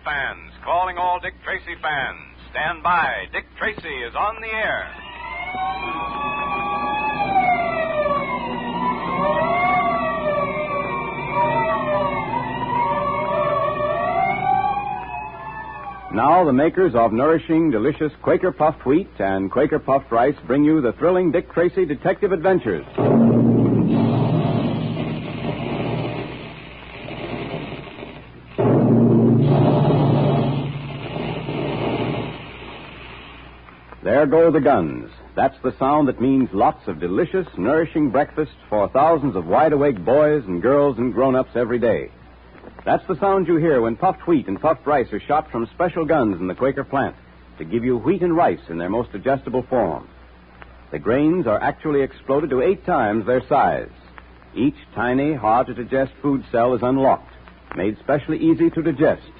fans, calling all Dick Tracy fans. Stand by. Dick Tracy is on the air. Now the makers of nourishing, delicious Quaker Puffed Wheat and Quaker Puffed Rice bring you the thrilling Dick Tracy Detective Adventures. There go the guns. That's the sound that means lots of delicious, nourishing breakfast for thousands of wide-awake boys and girls and grown-ups every day. That's the sound you hear when puffed wheat and puffed rice are shot from special guns in the Quaker plant to give you wheat and rice in their most digestible form. The grains are actually exploded to 8 times their size. Each tiny, hard-to-digest food cell is unlocked, made specially easy to digest.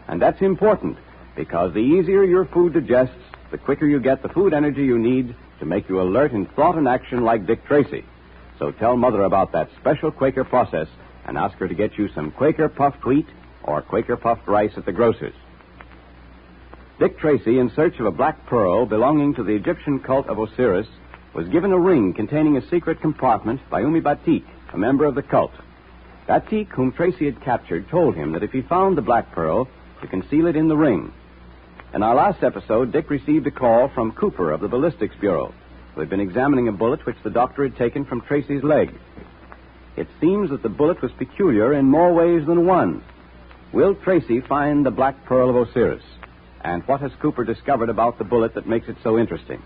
And that's important because the easier your food digests, the quicker you get the food energy you need to make you alert in thought and action like Dick Tracy. So tell Mother about that special Quaker process and ask her to get you some Quaker Puffed Wheat or Quaker Puffed Rice at the grocer's. Dick Tracy, in search of a black pearl belonging to the Egyptian cult of Osiris, was given a ring containing a secret compartment by s01e Batik, a member of the cult. Batik, whom Tracy had captured, told him that if he found the black pearl, to conceal it in the ring. In our last episode, Dick received a call from Cooper of the Ballistics Bureau, who had been examining a bullet which the doctor had taken from Tracy's leg. It seems that the bullet was peculiar in more ways than one. Will Tracy find the black pearl of Osiris? And what has Cooper discovered about the bullet that makes it so interesting?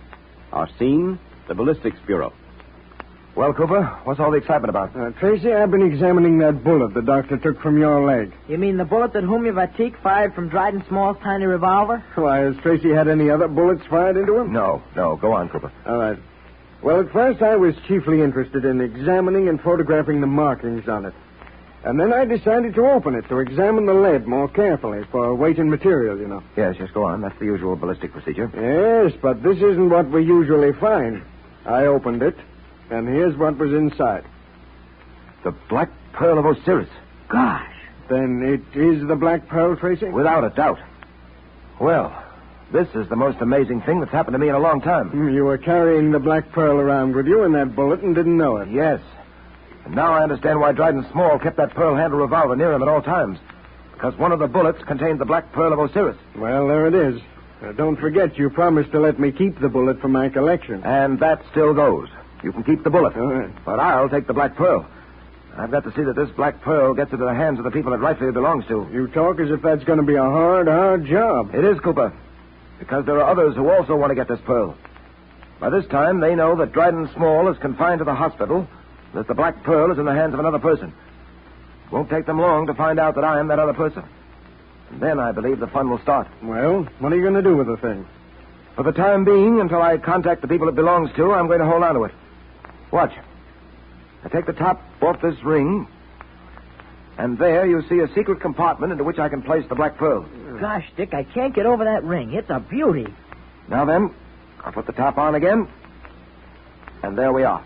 Our scene, the Ballistics Bureau. Well, Cooper, what's all the excitement about? Tracy, I've been examining that bullet the doctor took from your leg. You mean the bullet that s01e Batik fired from Dryden Small's tiny revolver? Why, has Tracy had any other bullets fired into him? No. Go on, Cooper. All right. Well, at first I was chiefly interested in examining and photographing the markings on it. And then I decided to open it to examine the lead more carefully for weight and material, you know. Yes, go on. That's the usual ballistic procedure. Yes, but this isn't what we usually find. I opened it, and here's what was inside. The black pearl of Osiris. Gosh. Then it is the black pearl, Tracy? Without a doubt. Well, this is the most amazing thing that's happened to me in a long time. You were carrying the black pearl around with you in that bullet and didn't know it. Yes. And now I understand why Dryden Small kept that pearl-handled revolver near him at all times. Because one of the bullets contained the black pearl of Osiris. Well, there it is. Don't forget you promised to let me keep the bullet for my collection. And that still goes. You can keep the bullet. All right. But I'll take the black pearl. I've got to see that this black pearl gets into the hands of the people it rightfully belongs to. You talk as if that's going to be a hard job. It is, Cooper. Because there are others who also want to get this pearl. By this time, they know that Dryden Small is confined to the hospital, that the black pearl is in the hands of another person. It won't take them long to find out that I am that other person. And then I believe the fun will start. Well, what are you going to do with the thing? For the time being, until I contact the people it belongs to, I'm going to hold on to it. Watch. I take the top off this ring, and there you see a secret compartment into which I can place the black pearl. Gosh, Dick, I can't get over that ring. It's a beauty. Now then, I'll put the top on again, and there we are.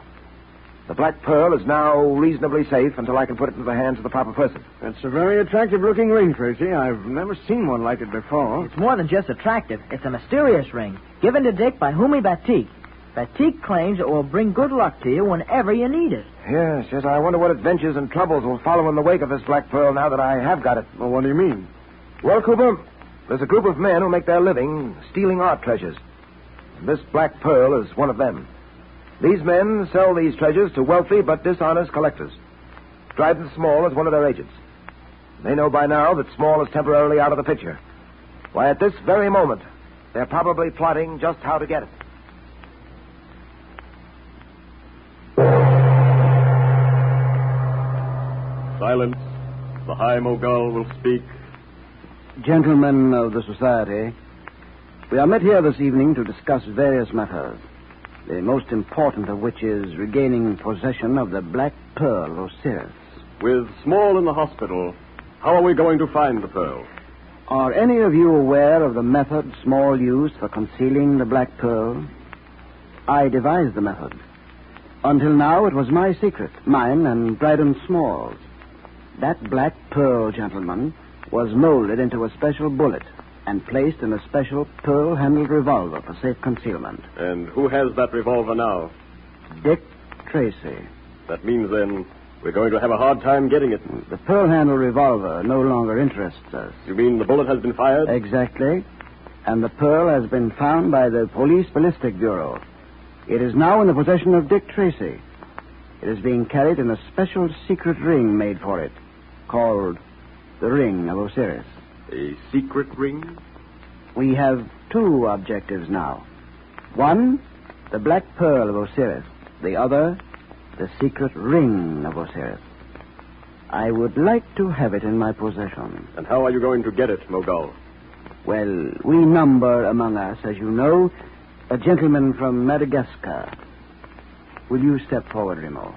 The black pearl is now reasonably safe until I can put it into the hands of the proper person. That's a very attractive-looking ring, Tracy. I've never seen one like it before. It's more than just attractive. It's a mysterious ring, given to Dick by s01e Batik. Batik claims it will bring good luck to you whenever you need it. Yes, I wonder what adventures and troubles will follow in the wake of this black pearl now that I have got it. Well, what do you mean? Well, Cooper, there's a group of men who make their living stealing art treasures. And this black pearl is one of them. These men sell these treasures to wealthy but dishonest collectors. Dryden Small is one of their agents. They know by now that Small is temporarily out of the picture. Why, at this very moment, they're probably plotting just how to get it. Silence. The High Mogul will speak. Gentlemen of the society, we are met here this evening to discuss various matters, the most important of which is regaining possession of the black pearl of Osiris. With Small in the hospital, how are we going to find the pearl? Are any of you aware of the method Small used for concealing the black pearl? I devised the method. Until now, it was my secret, mine and Dryden Small's. That black pearl, gentlemen, was molded into a special bullet and placed in a special pearl-handled revolver for safe concealment. And who has that revolver now? Dick Tracy. That means, then, we're going to have a hard time getting it. The pearl-handled revolver no longer interests us. You mean the bullet has been fired? Exactly. And the pearl has been found by the Police Ballistic Bureau. It is now in the possession of Dick Tracy. It is being carried in a special secret ring made for it, called the Ring of Osiris. A secret ring? We have two objectives now. One, the Black Pearl of Osiris. The other, the secret ring of Osiris. I would like to have it in my possession. And how are you going to get it, Mogul? Well, we number among us, as you know, a gentleman from Madagascar. Will you step forward, Remo?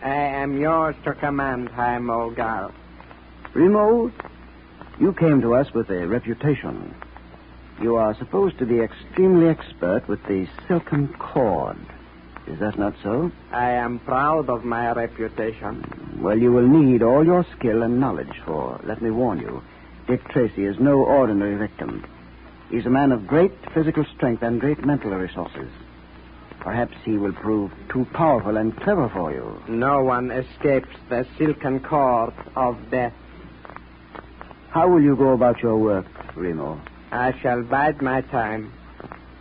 I am yours to command, High Mogul. Remo, you came to us with a reputation. You are supposed to be extremely expert with the silken cord. Is that not so? I am proud of my reputation. Well, you will need all your skill and knowledge, for, let me warn you, Dick Tracy is no ordinary victim. He's a man of great physical strength and great mental resources. Perhaps he will prove too powerful and clever for you. No one escapes the silken cord of death. How will you go about your work, Remo? I shall bide my time.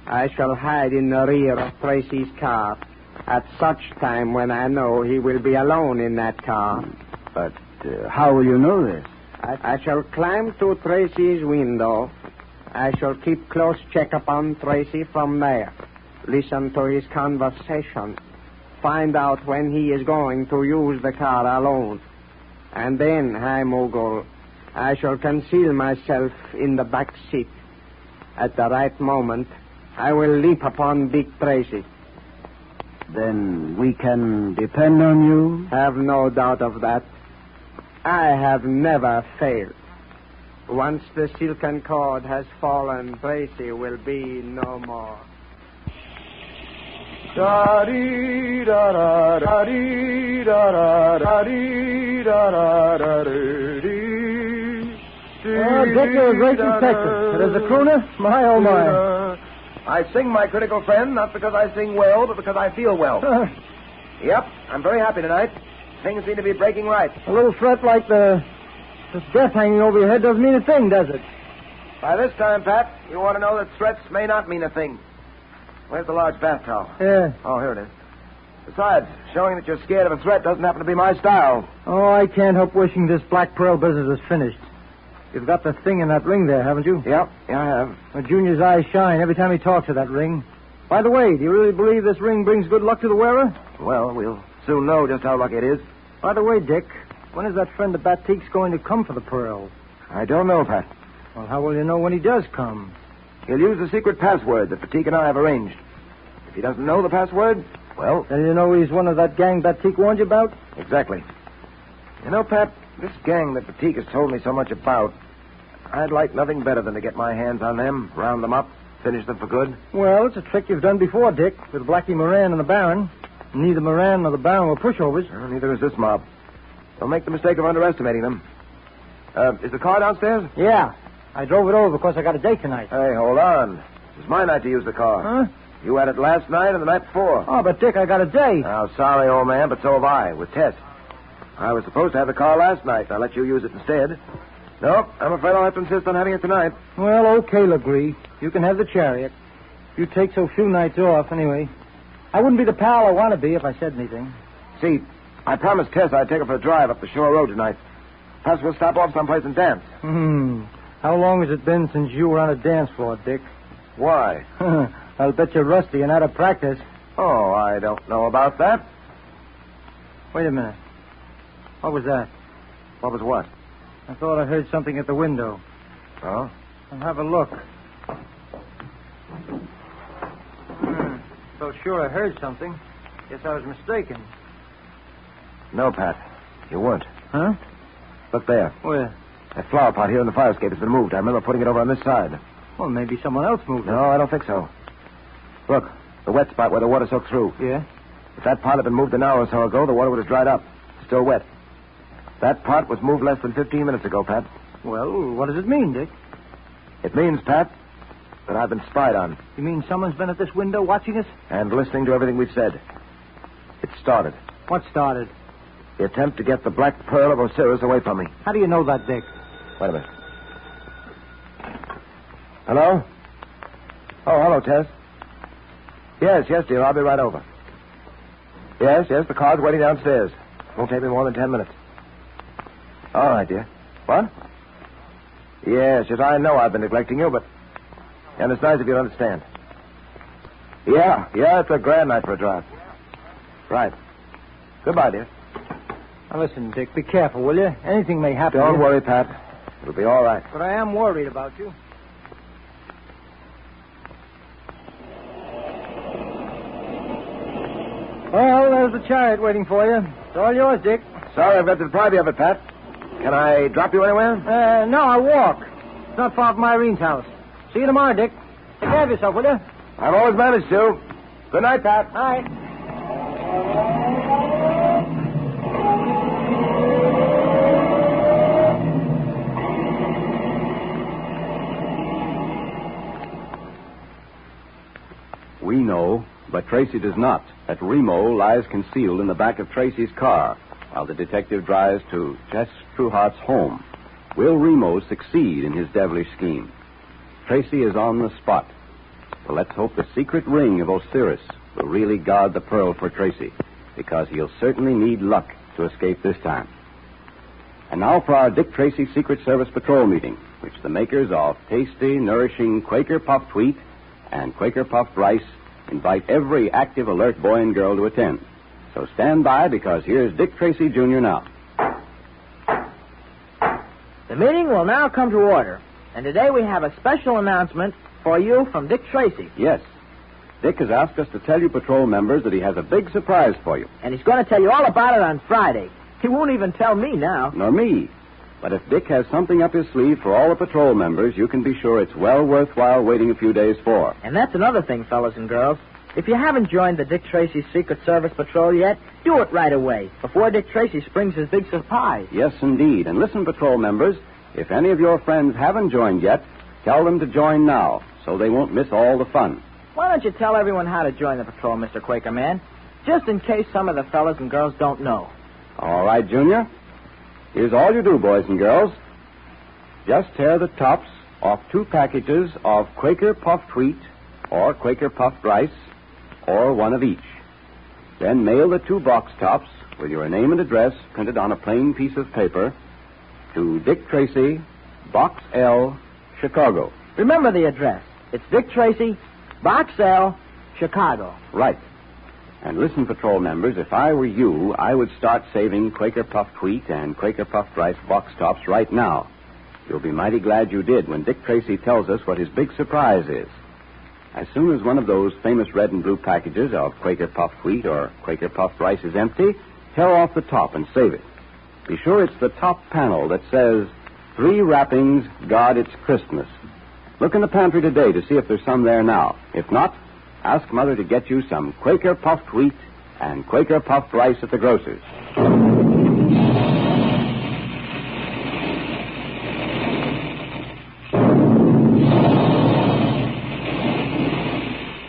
I shall hide in the rear of Tracy's car at such time when I know he will be alone in that car. But how will you know this? I shall climb to Tracy's window. I shall keep close check upon Tracy from there. Listen to his conversation. Find out when he is going to use the car alone. And then, High Mogul, I shall conceal myself in the back seat. At the right moment, I will leap upon Dick Tracy. Then we can depend on you? Have no doubt of that. I have never failed. Once the silken cord has fallen, Tracy will be no more. Oh, Dick, you're a great detective. But as a crooner, my oh my. I sing, my critical friend, not because I sing well, but because I feel well. Yep, I'm very happy tonight. Things seem to be breaking right. A little threat like the death hanging over your head doesn't mean a thing, does it? By this time, Pat, you ought to know that threats may not mean a thing. Where's the large bath towel? Yeah. Oh, here it is. Besides, showing that you're scared of a threat doesn't happen to be my style. Oh, I can't help wishing this Black Pearl business is finished. You've got the thing in that ring there, haven't you? Yep, yeah, I have. Well, Junior's eyes shine every time he talks of that ring. By the way, do you really believe this ring brings good luck to the wearer? Well, we'll soon know just how lucky it is. By the way, Dick, when is that friend of Batique's going to come for the pearl? I don't know, Pat. Well, how will you know when he does come? He'll use the secret password that Batique and I have arranged. If he doesn't know the password, well... Then you know he's one of that gang Batique warned you about? Exactly. You know, Pat, this gang that Batique has told me so much about, I'd like nothing better than to get my hands on them, round them up, finish them for good. Well, it's a trick you've done before, Dick, with Blackie Moran and the Baron. Neither Moran nor the Baron were pushovers. Well, neither is this mob. Don't make the mistake of underestimating them. Is the car downstairs? Yeah. I drove it over because I got a date tonight. Hey, hold on. It's my night to use the car. Huh? You had it last night and the night before. Oh, but Dick, I got a date. Oh, sorry, old man, but so have I, with Tess. I was supposed to have the car last night. I let you use it instead. Nope, I'm afraid I'll have to insist on having it tonight. Well, okay, Legree. You can have the chariot. You take so few nights off, anyway. I wouldn't be the pal I want to be if I said anything. See, I promised Tess I'd take her for a drive up the shore road tonight. Perhaps we'll stop off someplace and dance. How long has it been since you were on a dance floor, Dick? Why? I'll bet you're rusty and out of practice. Oh, I don't know about that. Wait a minute. What was that? What was what? I thought I heard something at the window. Oh? I'll have a look. So sure I heard something. Guess I was mistaken. No, Pat. You weren't. Huh? Look there. Where? That flower pot here in the fire escape has been moved. I remember putting it over on this side. Well, maybe someone else moved it. No, I don't think so. Look, the wet spot where the water soaked through. Yeah? If that pot had been moved an hour or so ago, the water would have dried up. Still wet. That pot was moved less than 15 minutes ago, Pat. Well, what does it mean, Dick? It means, Pat, that I've been spied on You mean someone's been at this window watching us? and listening to everything we've said. It started. What started? The attempt to get the Black Pearl of Osiris away from me. How do you know that, Dick? Wait a minute. Hello? Oh, hello, Tess. Yes, dear. I'll be right over. Yes, the car's waiting downstairs. Won't take me more than 10 minutes. All right, dear. What? Yes, I know I've been neglecting you, but... And it's nice of you to understand. Yeah, it's a grand night for a drive. Right. Goodbye, dear. Now, listen, Dick, be careful, will you? Anything may happen. Don't worry, Pat. It'll be all right. But I am worried about you. Well, there's the chariot waiting for you. It's all yours, Dick. Sorry I've got to deprive you of it, Pat. Can I drop you anywhere? No, I'll walk. It's not far from Irene's house. See you tomorrow, Dick. Take care of yourself, will you? I've always managed to. Good night, Pat. Night. We know, but Tracy does not, that Remo lies concealed in the back of Tracy's car while the detective drives to Jess Truhart's home. Will Remo succeed in his devilish scheme? Tracy is on the spot. So let's hope the secret ring of Osiris will really guard the pearl for Tracy, because he'll certainly need luck to escape this time. And now for our Dick Tracy Secret Service Patrol meeting, which the makers of tasty, nourishing Quaker Puffed Wheat and Quaker Puffed Rice invite every active, alert boy and girl to attend. So stand by, because here's Dick Tracy, Jr. now. The meeting will now come to order, and today we have a special announcement for you from Dick Tracy. Yes. Dick has asked us to tell you patrol members that he has a big surprise for you. And he's going to tell you all about it on Friday. He won't even tell me now. Nor me. But if Dick has something up his sleeve for all the patrol members, you can be sure it's well worthwhile waiting a few days for. And that's another thing, fellas and girls. If you haven't joined the Dick Tracy Secret Service Patrol yet, do it right away, before Dick Tracy springs his big surprise. Yes, indeed. And listen, patrol members, if any of your friends haven't joined yet, tell them to join now, so they won't miss all the fun. Why don't you tell everyone how to join the patrol, Mr. Quaker Man? Just in case some of the fellas and girls don't know. All right, Junior. Here's all you do, boys and girls. Just tear the tops off 2 packages of Quaker Puffed Wheat or Quaker Puffed Rice, or one of each. Then mail the 2 box tops with your name and address printed on a plain piece of paper to Dick Tracy, Box L, Chicago. Remember the address. It's Dick Tracy, Box L, Chicago. Right. And listen, patrol members, if I were you, I would start saving Quaker Puffed Wheat and Quaker Puffed Rice box tops right now. You'll be mighty glad you did when Dick Tracy tells us what his big surprise is. As soon as one of those famous red and blue packages of Quaker Puffed Wheat or Quaker Puffed Rice is empty, tear off the top and save it. Be sure it's the top panel that says, 3 wrappings, God, it's Christmas. Look in the pantry today to see if there's some there now. If not, ask Mother to get you some Quaker Puffed Wheat and Quaker Puffed Rice at the grocer's.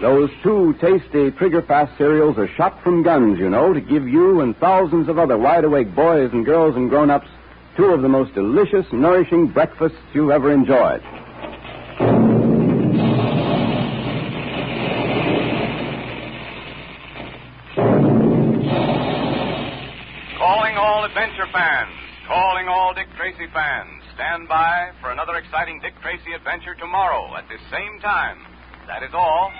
Those 2 tasty, trigger-fast cereals are shot from guns, you know, to give you and thousands of other wide-awake boys and girls and grown-ups 2 of the most delicious, nourishing breakfasts you've ever enjoyed. Calling all adventure fans, calling all Dick Tracy fans. Stand by for another exciting Dick Tracy adventure tomorrow at this same time. That is all.